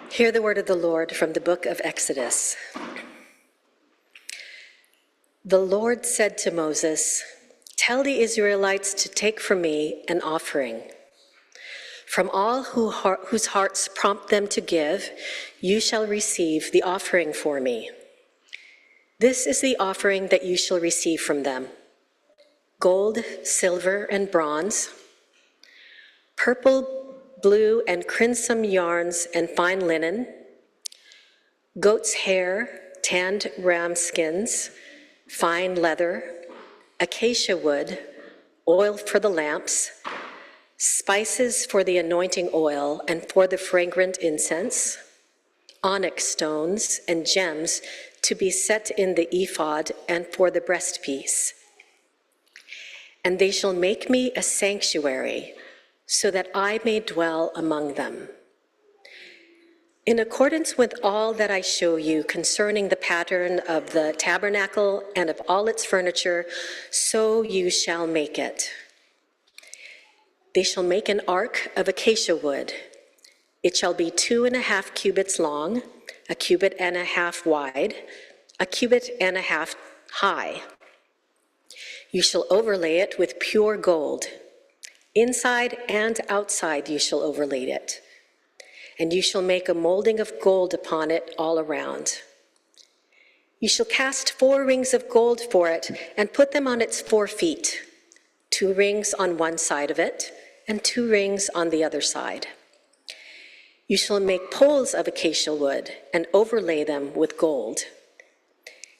Hear the word of the Lord from the book of Exodus. The Lord said to Moses, "Tell the Israelites to take for me an offering. From all whose hearts prompt them to give, you shall receive the offering for me. This is the offering that you shall receive from them: gold, silver, and bronze, purple, blue, and crimson yarns and fine linen, goat's hair, tanned ram skins, fine leather, acacia wood, oil for the lamps, spices for the anointing oil and for the fragrant incense, onyx stones and gems to be set in the ephod and for the breastpiece. And they shall make me a sanctuary, so that I may dwell among them. In accordance with all that I show you concerning the pattern of the tabernacle and of all its furniture, so you shall make it. They shall make an ark of acacia wood. It shall be 2.5 cubits long, 1.5 cubits wide, 1.5 cubits high. You shall overlay it with pure gold. Inside and outside you shall overlay it. And you shall make a molding of gold upon it all around. You shall cast 4 rings of gold for it and put them on its 4 feet, 2 rings on one side of it and 2 rings on the other side. You shall make poles of acacia wood and overlay them with gold.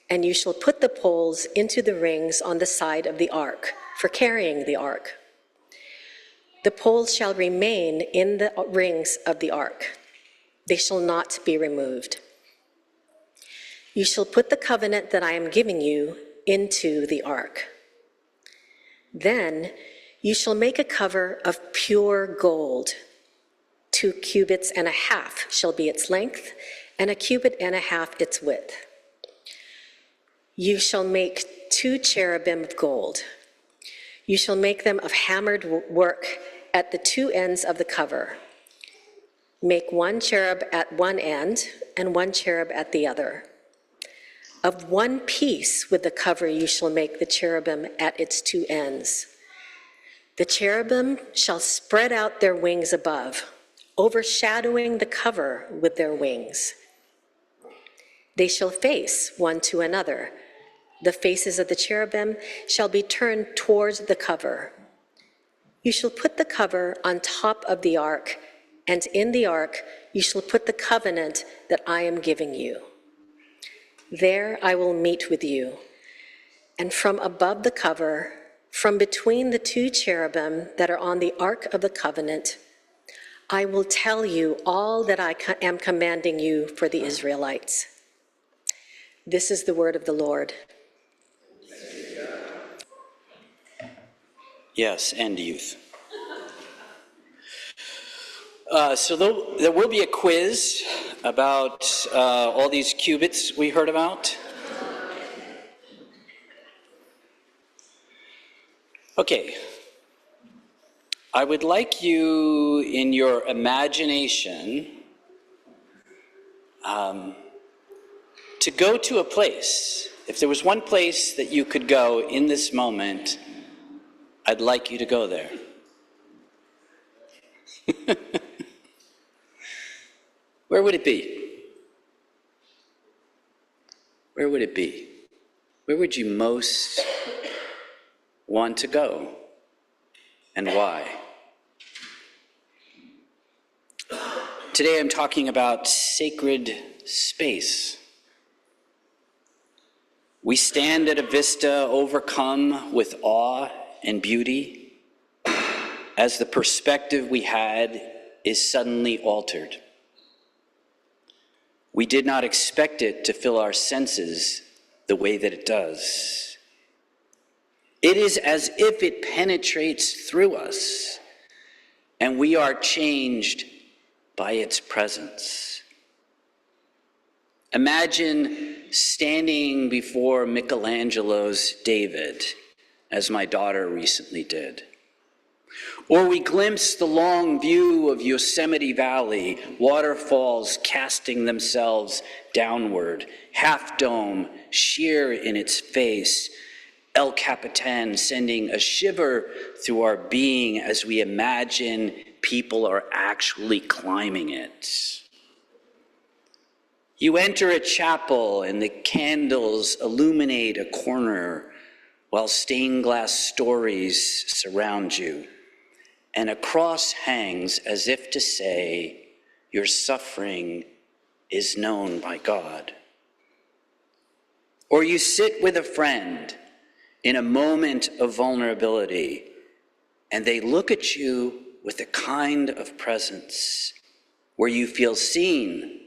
And you shall put the poles into the rings on the side of the ark for carrying the ark. The poles shall remain in the rings of the ark. They shall not be removed. You shall put the covenant that I am giving you into the ark. Then you shall make a cover of pure gold. 2.5 cubits shall be its length, and 1.5 cubits its width. You shall make 2 cherubim of gold. You shall make them of hammered work at the 2 ends of the cover. Make 1 cherub at one end and 1 cherub at the other. Of one piece with the cover you shall make the cherubim at its 2 ends. The cherubim shall spread out their wings above, overshadowing the cover with their wings. They shall face one to another. The faces of the cherubim shall be turned towards the cover. You shall put the cover on top of the ark, and in the ark you shall put the covenant that I am giving you. There I will meet with you, and from above the cover, from between the 2 cherubim that are on the ark of the covenant, I will tell you all that I am commanding you for the Israelites. This is the word of the Lord. Yes, and youth. So there will be a quiz about all these cubits we heard about. Okay. I would like you, in your imagination, to go to a place. If there was one place that you could go in this moment, I'd like you to go there. Where would it be? Where would it be? Where would you most want to go? And why? Today I'm talking about sacred space. We stand at a vista overcome with awe and beauty as the perspective we had is suddenly altered. We did not expect it to fill our senses the way that it does. It is as if it penetrates through us and we are changed by its presence. Imagine standing before Michelangelo's David, as my daughter recently did. Or we glimpse the long view of Yosemite Valley, waterfalls casting themselves downward, Half Dome sheer in its face, El Capitan sending a shiver through our being as we imagine people are actually climbing it. You enter a chapel and the candles illuminate a corner while stained glass stories surround you, and a cross hangs as if to say, your suffering is known by God. Or you sit with a friend in a moment of vulnerability, and they look at you with a kind of presence where you feel seen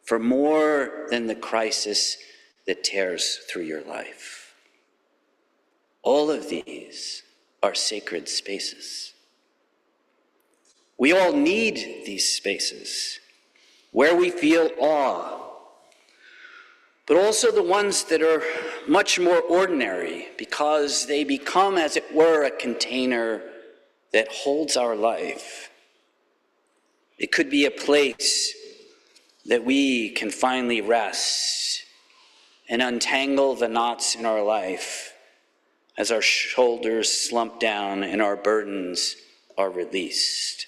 for more than the crisis that tears through your life. All of these are sacred spaces. We all need these spaces where we feel awe, but also the ones that are much more ordinary because they become, as it were, a container that holds our life. It could be a place that we can finally rest and untangle the knots in our life as our shoulders slump down and our burdens are released.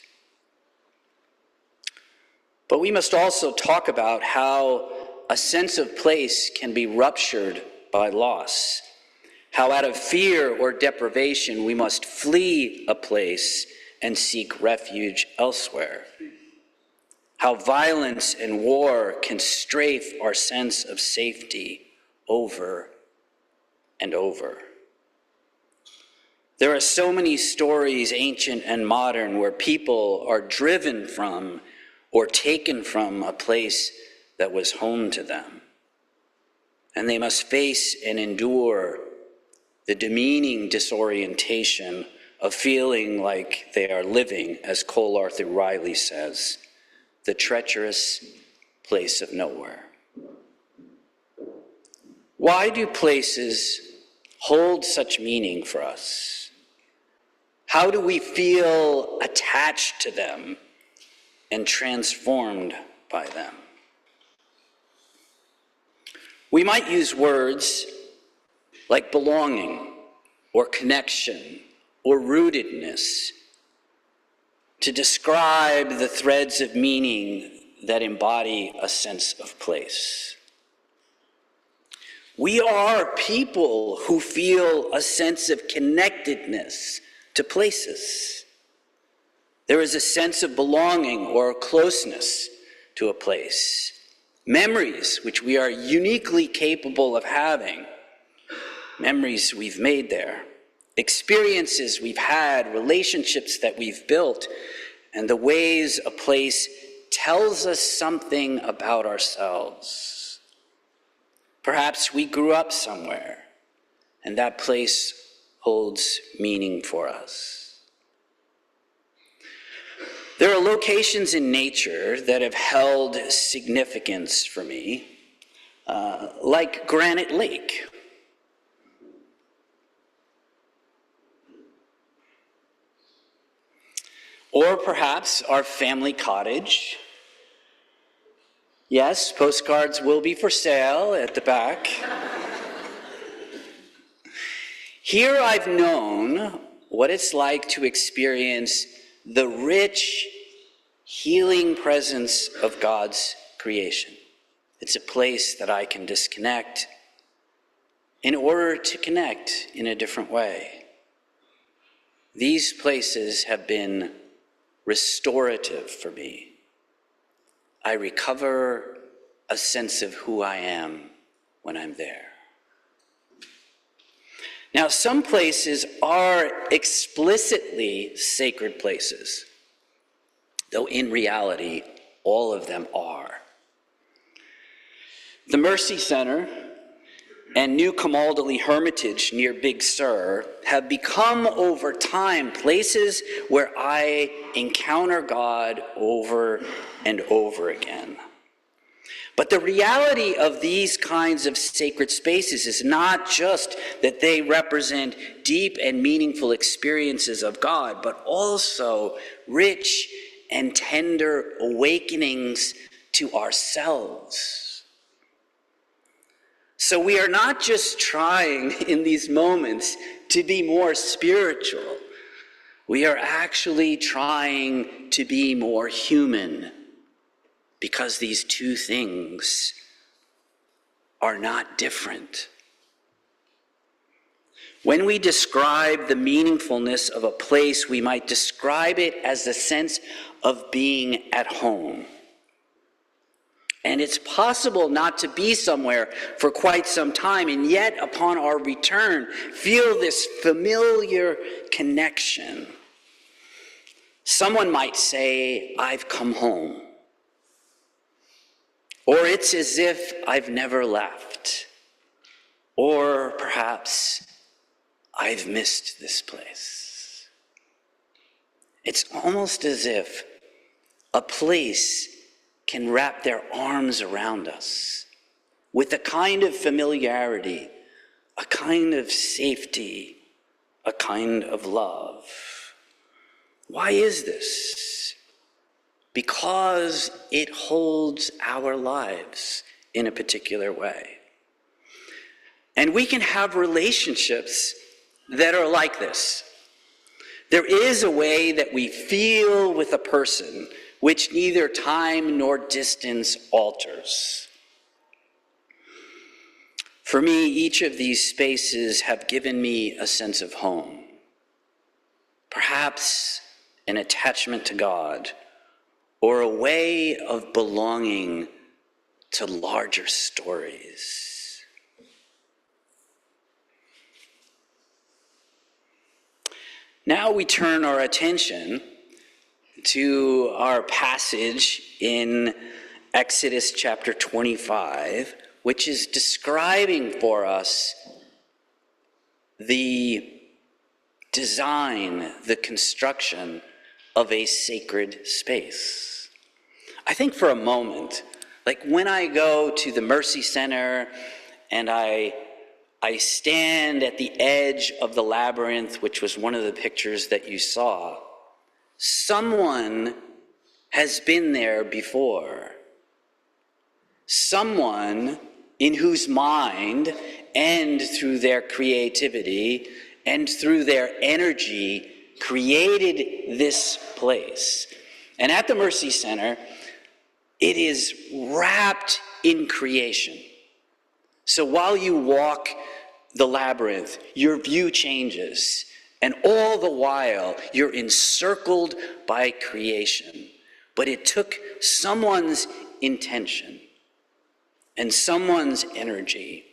But we must also talk about how a sense of place can be ruptured by loss, how out of fear or deprivation we must flee a place and seek refuge elsewhere, how violence and war can strafe our sense of safety over and over. There are so many stories, ancient and modern, where people are driven from or taken from a place that was home to them. And they must face and endure the demeaning disorientation of feeling like they are living, as Cole Arthur Riley says, the treacherous place of nowhere. Why do places hold such meaning for us? How do we feel attached to them and transformed by them? We might use words like belonging or connection or rootedness to describe the threads of meaning that embody a sense of place. We are people who feel a sense of connectedness to places. There is a sense of belonging or closeness to a place. Memories which we are uniquely capable of having, memories we've made there, experiences we've had, relationships that we've built, and the ways a place tells us something about ourselves. Perhaps we grew up somewhere, and that place holds meaning for us. There are locations in nature that have held significance for me, like Granite Lake. Or perhaps our family cottage. Yes, postcards will be for sale at the back. Here I've known what it's like to experience the rich, healing presence of God's creation. It's a place that I can disconnect in order to connect in a different way. These places have been restorative for me. I recover a sense of who I am when I'm there. Now, some places are explicitly sacred places, though in reality, all of them are. The Mercy Center and New Camaldoli Hermitage near Big Sur have become over time places where I encounter God over and over again. But the reality of these kinds of sacred spaces is not just that they represent deep and meaningful experiences of God, but also rich and tender awakenings to ourselves. So we are not just trying in these moments to be more spiritual. We are actually trying to be more human, because these two things are not different. When we describe the meaningfulness of a place, we might describe it as the sense of being at home. And it's possible not to be somewhere for quite some time, and yet upon our return, feel this familiar connection. Someone might say, "I've come home." Or it's as if I've never left. Or perhaps I've missed this place. It's almost as if a place can wrap their arms around us with a kind of familiarity, a kind of safety, a kind of love. Why is this? Because it holds our lives in a particular way. And we can have relationships that are like this. There is a way that we feel with a person which neither time nor distance alters. For me, each of these spaces have given me a sense of home. Perhaps an attachment to God, or a way of belonging to larger stories. Now we turn our attention to our passage in Exodus chapter 25, which is describing for us the design, the construction of a sacred space. I think for a moment, like when I go to the Mercy Center and I stand at the edge of the labyrinth, which was one of the pictures that you saw, someone has been there before. Someone in whose mind and through their creativity and through their energy created this place. And at the Mercy Center, it is wrapped in creation. So while you walk the labyrinth, your view changes. And all the while, you're encircled by creation. But it took someone's intention and someone's energy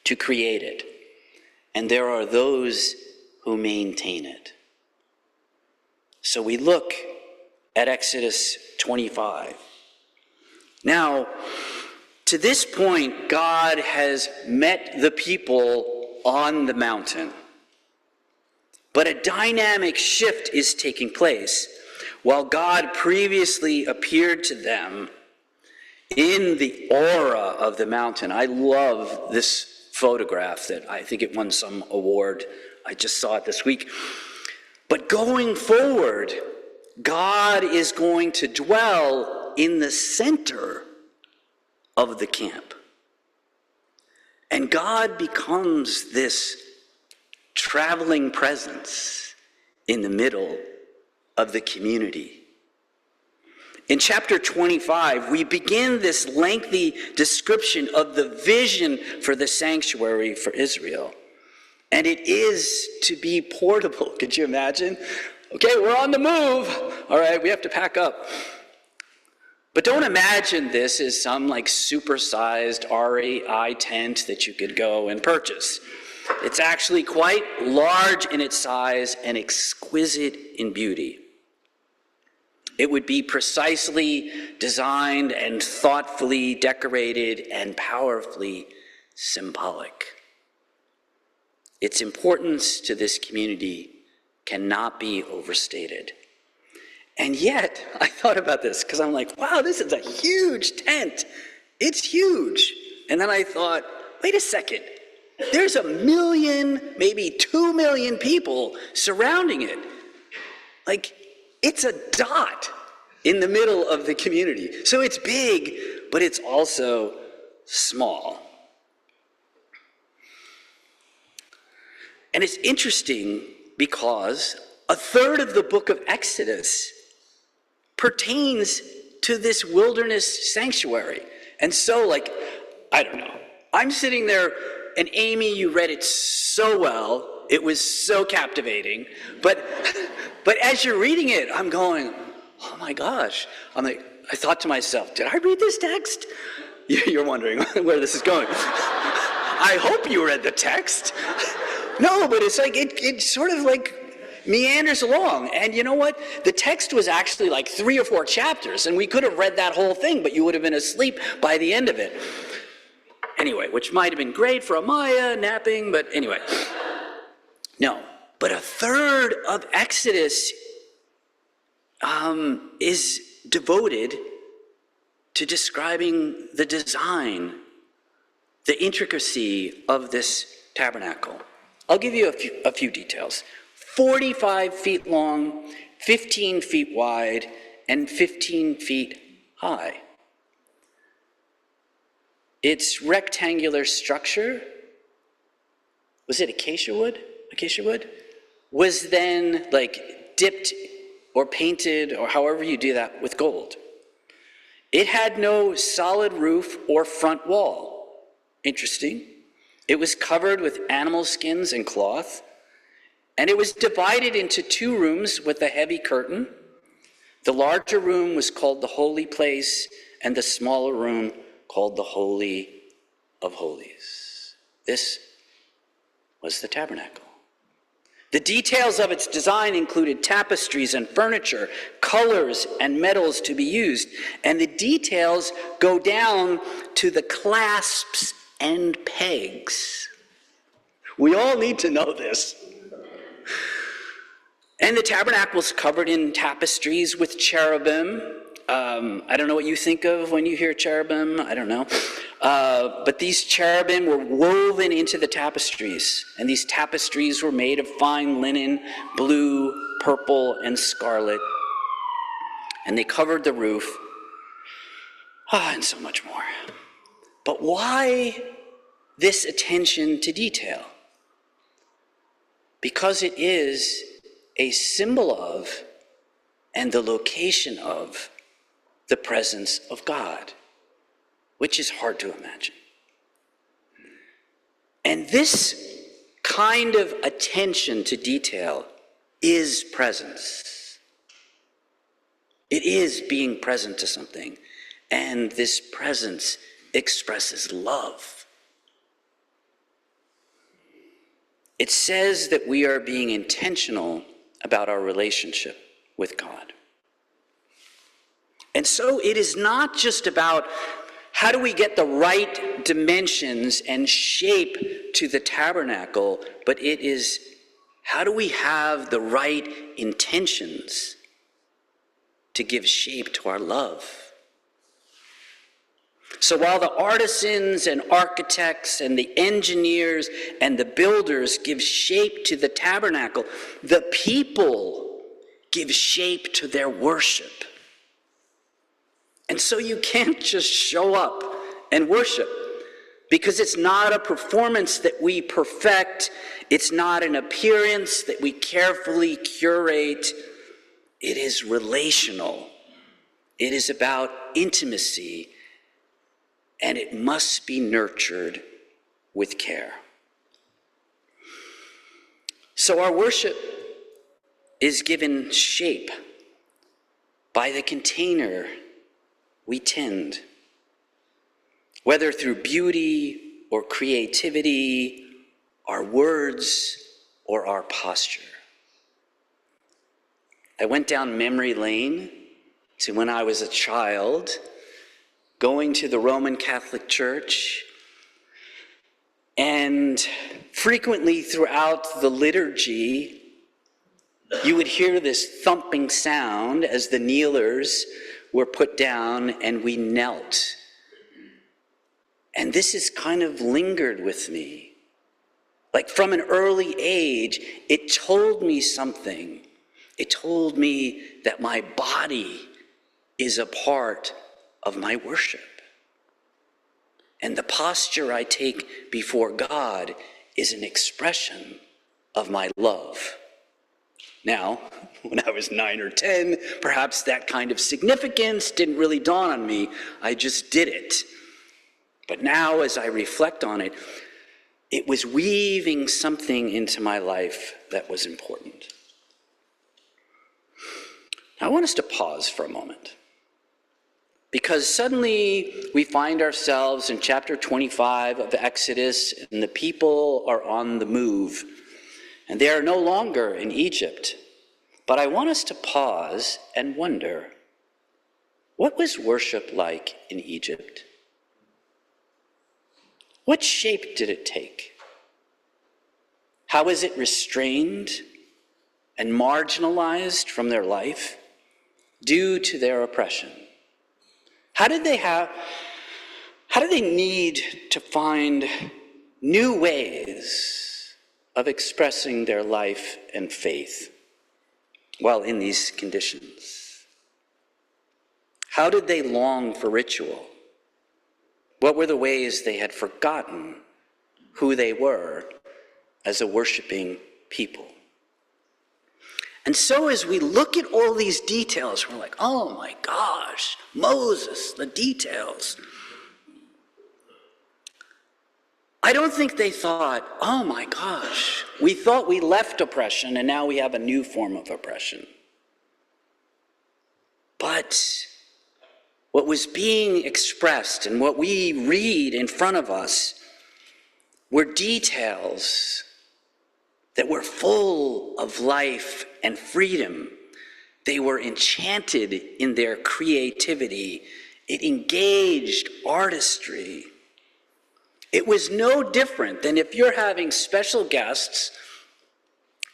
to create it. And there are those who maintain it. So we look at Exodus 25. Now, to this point, God has met the people on the mountain. But a dynamic shift is taking place. While God previously appeared to them in the aura of the mountain. I love this photograph that I think it won some award. I just saw it this week. But going forward, God is going to dwell in the center of the camp. And God becomes this traveling presence in the middle of the community. In chapter 25, we begin this lengthy description of the vision for the sanctuary for Israel. And it is to be portable. Could you imagine? Okay, we're on the move. All right, we have to pack up. But don't imagine this as some like supersized REI tent that you could go and purchase. It's actually quite large in its size and exquisite in beauty. It would be precisely designed and thoughtfully decorated and powerfully symbolic. Its importance to this community cannot be overstated. And yet, I thought about this because I'm like, wow, this is a huge tent. It's huge. And then I thought, wait a second. There's 1 million, maybe 2 million people surrounding it. Like, it's a dot in the middle of the community. So it's big, but it's also small. And it's interesting because a third of the book of Exodus pertains to this wilderness sanctuary. And so, like, I don't know. I'm sitting there, and Amy, you read it so well. It was so captivating. But as you're reading it, I'm going, oh my gosh. I thought to myself, did I read this text? You're wondering where this is going. I hope you read the text. No, but it's like, it sort of like meanders along. And you know what? The text was actually like 3 or 4 chapters, and we could have read that whole thing, but you would have been asleep by the end of it. Anyway, which might have been great for Amaya napping, but anyway. No, but a third of Exodus is devoted to describing the design, the intricacy of this tabernacle. I'll give you a few details. 45 feet long, 15 feet wide, and 15 feet high. Its rectangular structure, was it acacia wood? Acacia wood? Was then like dipped or painted, or however you do that, with gold. It had no solid roof or front wall. Interesting. It was covered with animal skins and cloth, and it was divided into 2 rooms with a heavy curtain. The larger room was called the Holy Place, and the smaller room called the Holy of Holies. This was the tabernacle. The details of its design included tapestries and furniture, colors and metals to be used, and the details go down to the clasps and pegs. We all need to know this. And the tabernacle was covered in tapestries with cherubim. I don't know what you think of when you hear cherubim. I don't know. But these cherubim were woven into the tapestries. And these tapestries were made of fine linen, blue, purple, and scarlet. And they covered the roof. And so much more. But why this attention to detail? Because it is a symbol of and the location of the presence of God, which is hard to imagine. And this kind of attention to detail is presence. It is being present to something, and this presence expresses love. It says that we are being intentional about our relationship with God. And so it is not just about how do we get the right dimensions and shape to the tabernacle, but it is how do we have the right intentions to give shape to our love. So while the artisans and architects and the engineers and the builders give shape to the tabernacle, the people give shape to their worship. And so you can't just show up and worship, because it's not a performance that we perfect. It's not an appearance that we carefully curate. It is relational. It is about intimacy, and it must be nurtured with care. So our worship is given shape by the container we tend, whether through beauty or creativity, our words or our posture. I went down memory lane to when I was a child, going to the Roman Catholic Church, and frequently throughout the liturgy, you would hear this thumping sound as the kneelers were put down and we knelt. And this has kind of lingered with me. Like from an early age, it told me something. It told me that my body is a part of my worship. And the posture I take before God is an expression of my love. Now, when I was 9 or 10, perhaps that kind of significance didn't really dawn on me. I just did it. But now, as I reflect on it, it was weaving something into my life that was important. Now, I want us to pause for a moment. Because suddenly we find ourselves in chapter 25 of Exodus, and the people are on the move. And they are no longer in Egypt. But I want us to pause and wonder, what was worship like in Egypt? What shape did it take? How was it restrained and marginalized from their life due to their oppression? How did they need to find new ways of expressing their life and faith while in these conditions? How did they long for ritual? What were the ways they had forgotten who they were as a worshiping people? And so as we look at all these details, we're like, oh my gosh, Moses, the details. I don't think they thought, oh my gosh, we thought we left oppression and now we have a new form of oppression. But what was being expressed and what we read in front of us were details that were full of life and freedom. They were enchanted in their creativity. It engaged artistry. It was no different than if you're having special guests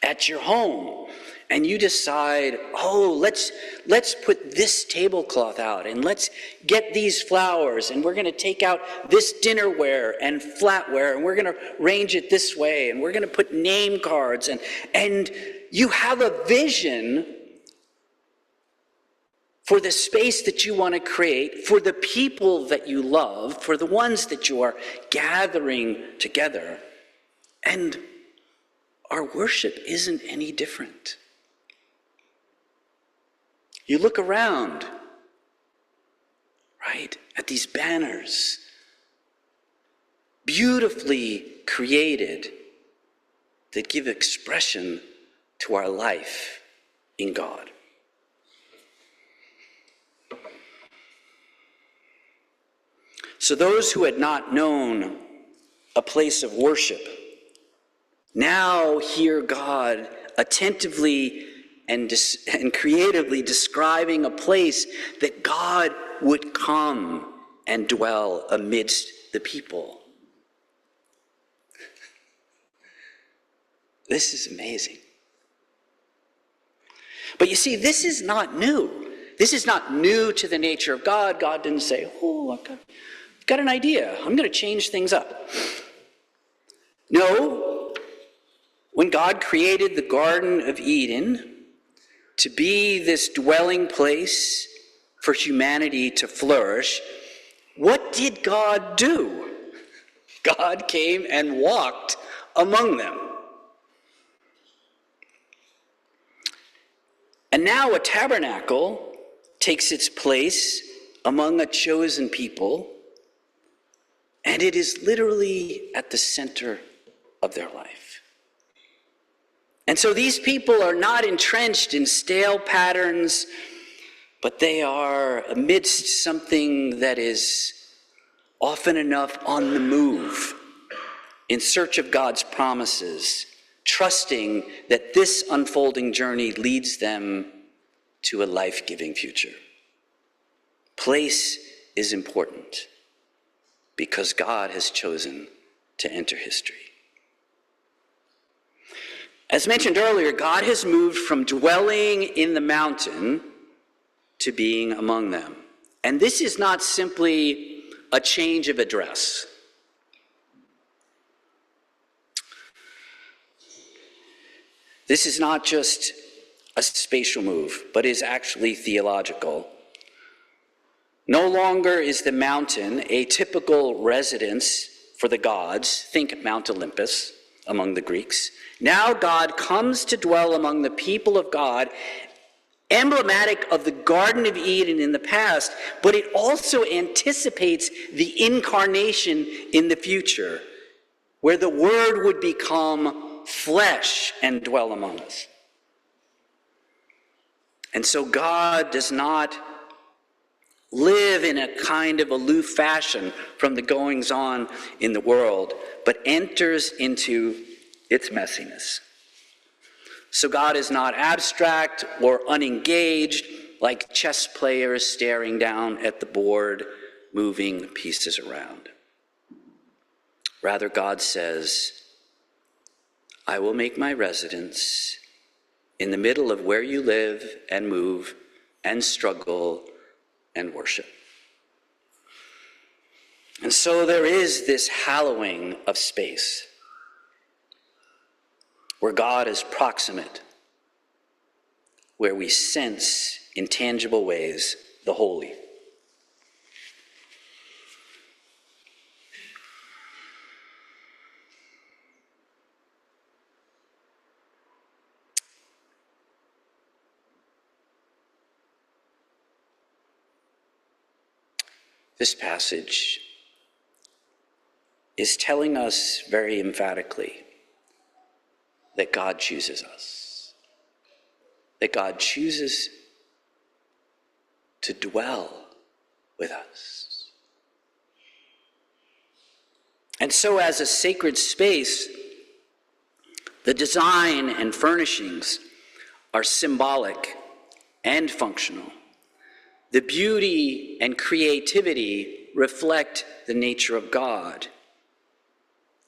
at your home and you decide, oh, let's put this tablecloth out and let's get these flowers and we're going to take out this dinnerware and flatware and we're going to arrange it this way and we're going to put name cards and you have a vision for the space that you want to create, for the people that you love, for the ones that you are gathering together. And our worship isn't any different. You look around, right, at these banners, beautifully created, that give expression to our life in God. So those who had not known a place of worship now hear God attentively and creatively describing a place that God would come and dwell amidst the people. This is amazing. But you see, this is not new. This is not new to the nature of God. God didn't say, oh, I've got an idea. I'm going to change things up. No, when God created the Garden of Eden to be this dwelling place for humanity to flourish, what did God do? God came and walked among them. And now a tabernacle takes its place among a chosen people, and it is literally at the center of their life. And so these people are not entrenched in stale patterns, but they are amidst something that is often enough on the move, in search of God's promises, trusting that this unfolding journey leads them to a life-giving future. Place is important because God has chosen to enter history. As mentioned earlier, God has moved from dwelling in the mountain to being among them. And this is not simply a change of address. This is not just a spatial move, but is actually theological. No longer is the mountain a typical residence for the gods. Think Mount Olympus among the Greeks. Now God comes to dwell among the people of God, emblematic of the Garden of Eden in the past, but it also anticipates the incarnation in the future, where the Word would become flesh and dwell among us. And so God does not live in a kind of aloof fashion from the goings-on in the world, but enters into its messiness. So God is not abstract or unengaged, like chess players staring down at the board, moving pieces around. Rather, God says, I will make my residence in the middle of where you live and move and struggle and worship. And so there is this hallowing of space, where God is proximate, where we sense in tangible ways the holy. This passage is telling us very emphatically that God chooses us, that God chooses to dwell with us. And so as a sacred space, the design and furnishings are symbolic and functional. The beauty and creativity reflect the nature of God.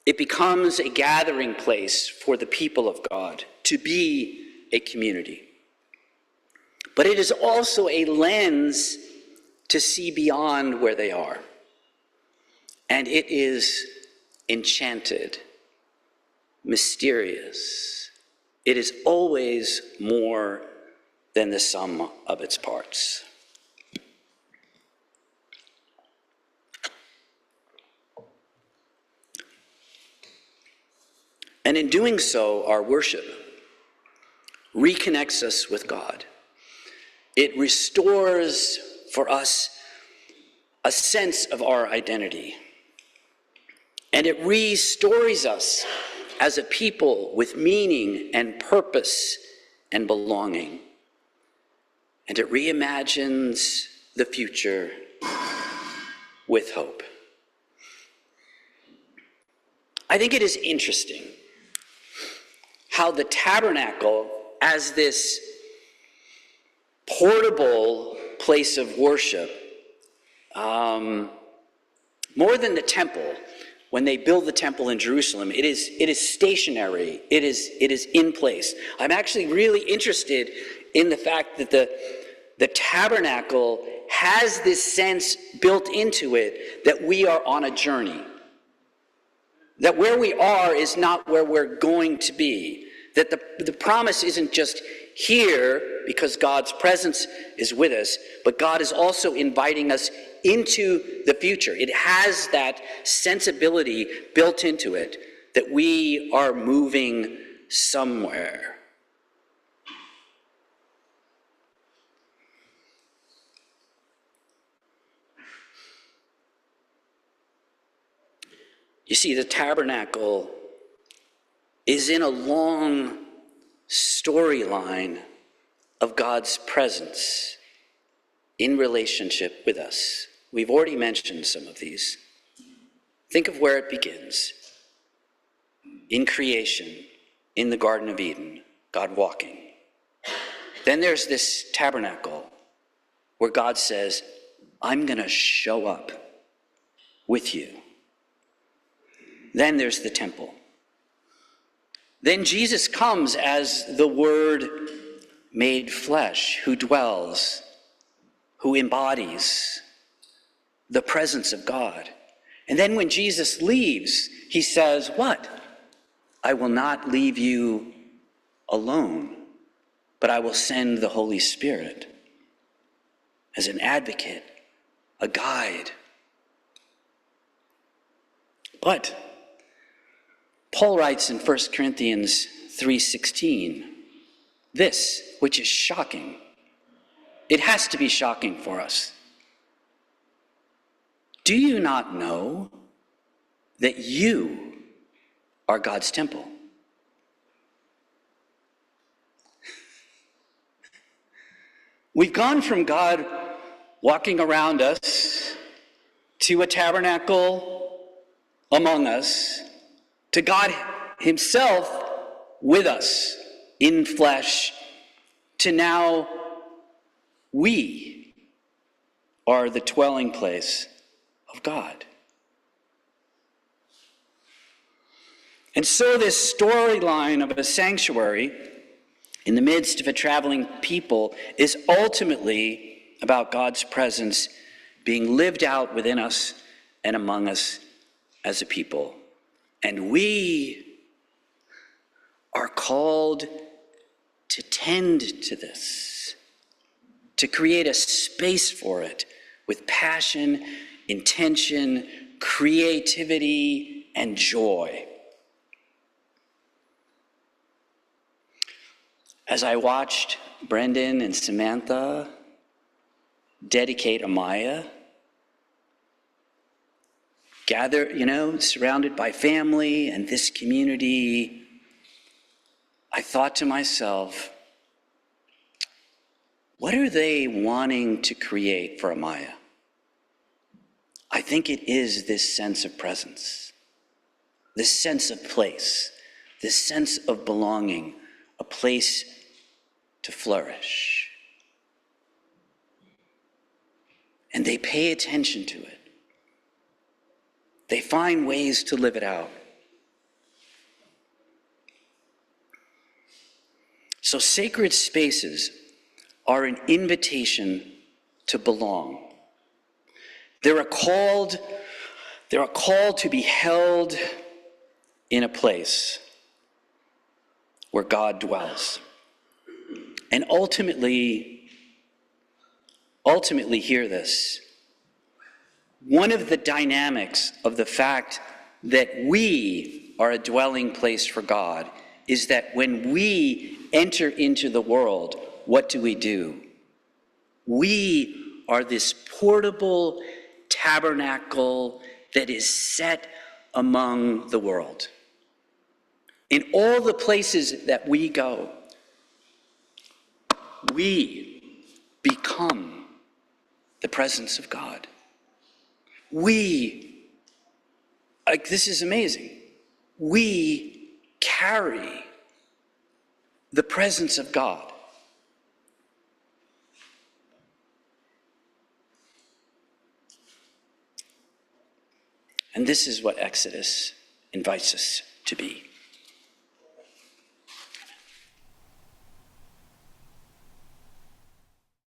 It becomes a gathering place for the people of God to be a community. But it is also a lens to see beyond where they are. And it is enchanted, mysterious. It is always more than the sum of its parts. And in doing so, our worship reconnects us with God. It restores for us a sense of our identity. And it restores us as a people with meaning and purpose and belonging. And it reimagines the future with hope. I think it is interesting how the tabernacle, as this portable place of worship, more than the temple, when they build the temple in Jerusalem, it is stationary, it is in place. I'm actually really interested in the fact that the tabernacle has this sense built into it that we are on a journey. That where we are is not where we're going to be. That the promise isn't just here because God's presence is with us, but God is also inviting us into the future. It has that sensibility built into it that we are moving somewhere. You see, the tabernacle is in a long storyline of God's presence in relationship with us. We've already mentioned some of these. Think of where it begins. In creation, in the Garden of Eden, God walking. Then there's this tabernacle where God says, I'm going to show up with you. Then there's the temple, Then Jesus comes as the Word made flesh, who dwells, who embodies the presence of God. And then when Jesus leaves, he says, what? I will not leave you alone, but I will send the Holy Spirit as an advocate, a guide. But Paul writes in 1 Corinthians 3:16, this, which is shocking. It has to be shocking for us. Do you not know that you are God's temple? We've gone from God walking around us to a tabernacle among us, to God himself with us in flesh, to now we are the dwelling place of God. And so this storyline of a sanctuary in the midst of a traveling people is ultimately about God's presence being lived out within us and among us as a people. And we are called to tend to this, to create a space for it with passion, intention, creativity, and joy. As I watched Brendan and Samantha dedicate Amaya, gather, surrounded by family and this community, I thought to myself, what are they wanting to create for Amaya? I think it is this sense of presence, this sense of place, this sense of belonging, a place to flourish. And they pay attention to it. They find ways to live it out. So sacred spaces are an invitation to belong. They're a call to be held in a place where God dwells. And ultimately, hear this. One of the dynamics of the fact that we are a dwelling place for God is that when we enter into the world, what do? We are this portable tabernacle that is set among the world. In all the places that we go, we become the presence of God. This is amazing. We carry the presence of God. And this is what Exodus invites us to be.